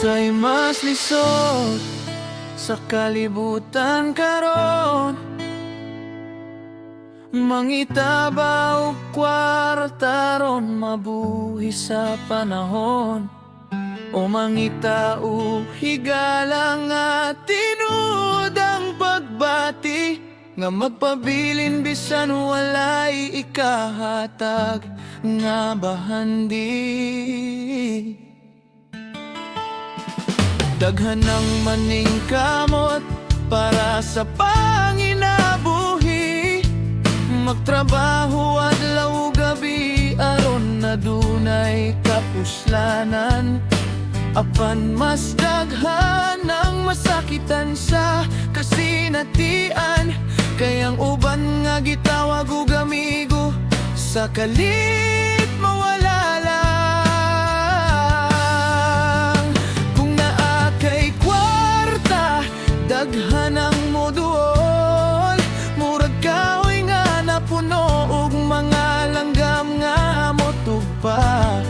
Unsay mas lisod sa kalibutan karon? Mangita ba o kwarta ron mabuhi sa panahon? O mangita o higala nga tinuod ang pagbati, nga magpabilin bisan walay ikahatag nga bahandi. Daghan ng maning kamot para sa panginabuhi, magtrabaho adlaw gabi aron na dunay kapuslanan. Apan mas daghan ang masakitan sa kasinatian, kayang uban nga gitawag og amigo sa kalit mawala lang. Kung naa kay kwarta daghan ang moduol, murag kahoy nga napuno og mga langgam nga motugpa.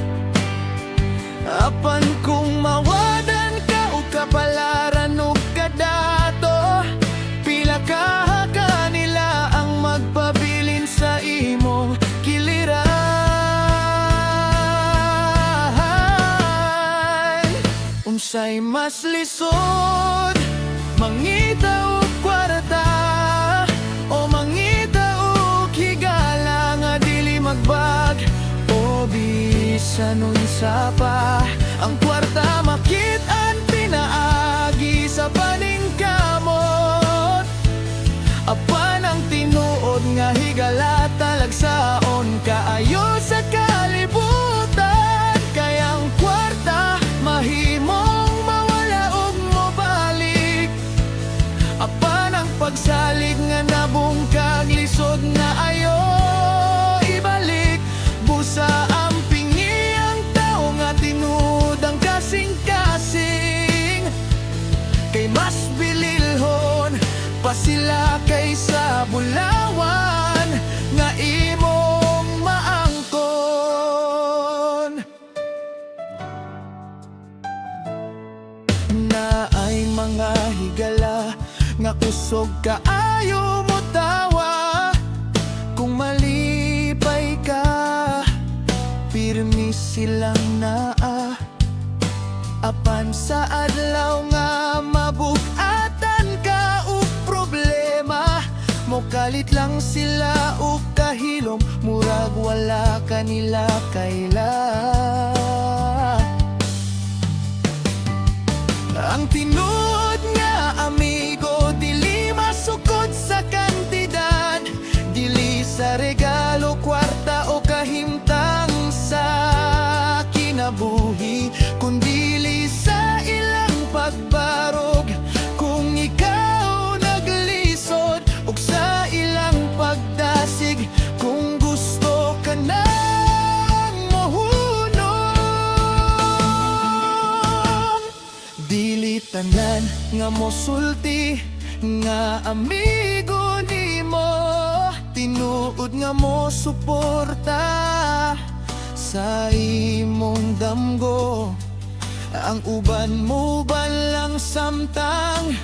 Apan kung mawadan ka o kapalaran o kadato, pila ka kanila ang magpabilin sa imong kiliran. Unsay mas lisod, mangita o kwarta, o mangita o higala nga dili magbag, o bisan unsa pa. Ang kwarta makit-an pinaagi sa paningkamot, apan ang tinuod nga higala talagsaon kaayo sa kalibutan. Kayang kwarta mahimong mawala ug mobalik, apan ang pagsalig nga nabungkag lisod na ayo ibalik. Busa ang pingi ang tao nga tinuod ang kasing-kasing, kay mas bililhon pa sila kaysa bulawan nga imong maangkon. Na ay mga higala nga kusog kaayo mo tawa, kung malipay ka pirmi silang naa. Apan sa adlaw nga mabug-atan ka og problema, mokalit lang sila og kahilom, murag wala kanila kaila. Ang tinuod nga amigo dili masukod sa kantidad, dili sa regalo, kwarta o kahimtang sa kinabuhi, kundili sa ilang pagbarog. Kung ikaw naglisod ug sa ilang pagdasig, kung gusto ka nang mahunong, dili tanan nga mosulti nga amigo nimo, tinuod nga mo suporta sa imong damgo. Ang uban mo ba lang samtang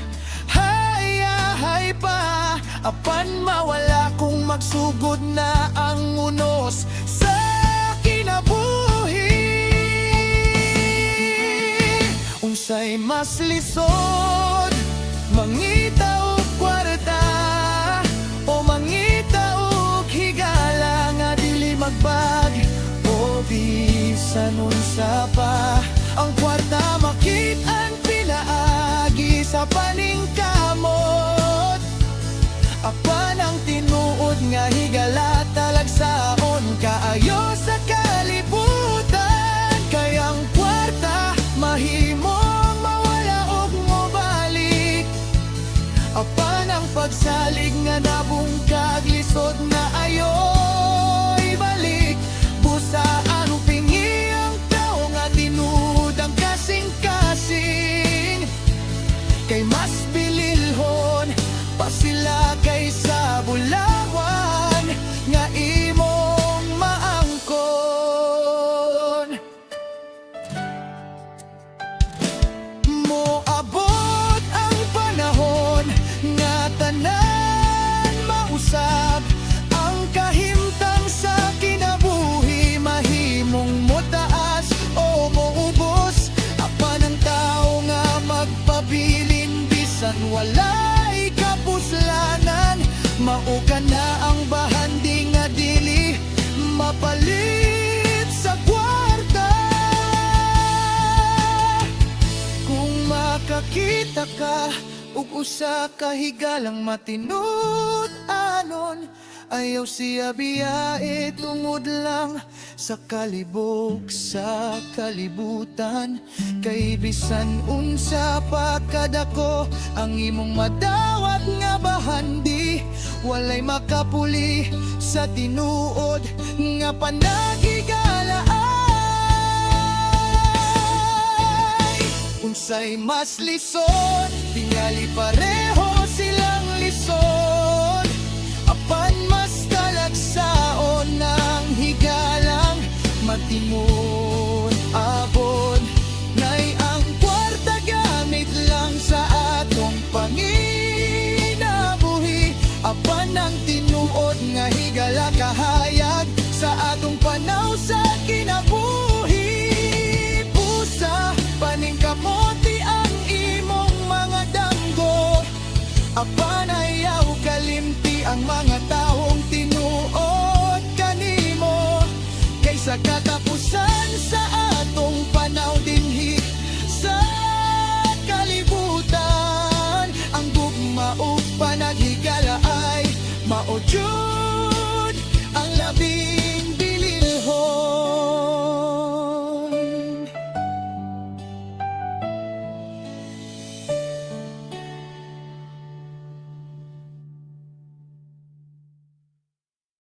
hayahay pa, apan mawala kung magsugod na ang unos sa kinabuhi. Unsay mas lisod, mangita o kwarta, o mangita o higala nga dili magbag, o bisan unsa pa. Ang kwarta makit-an pinaagi sa paningkamot, apan ang tinuod nga higala talagsaon kaayo sa kalibutan. Kayang kwarta mahimong mawala og mobalik, apan ang pagsalig nga nabungkag lisod na ayo ibalik. Busa ang pingi ang tao nga tinuod ang kasing-kasing, kay mas bililhon pa sila kaysa bulawan nga imong maangkon. bisan walay kapuslanan. Mao ka na ang bahandi nga dili mapalit sa kwarta. Kung makakita ka ug usa ka higalang matinud-anon, ayaw siya biyae tungod lang sa kalibog sa kalibutan. Kay bisan unsa pa kadako ang imong madawat nga bahandi, walay makapuli sa tinuod nga panagigalaay. Unsay mas lison, tingali pareho silang lison. Apan mas talagsaon ng higalang matimon abon. Nay ang kwarta gamit lang sa atong panginabuhi. Apan ang tinuod nga higala kahayag sa atong panaw sa kinabuhi. Pusa paning kamote ang imong mga danggo. Apan ayaw kalimti ang mga taong tinuod kanimo. Kaysa katapusan sa atong panaw dinhi sa kalibutan, ang gugma ug panaghigala ay mao jud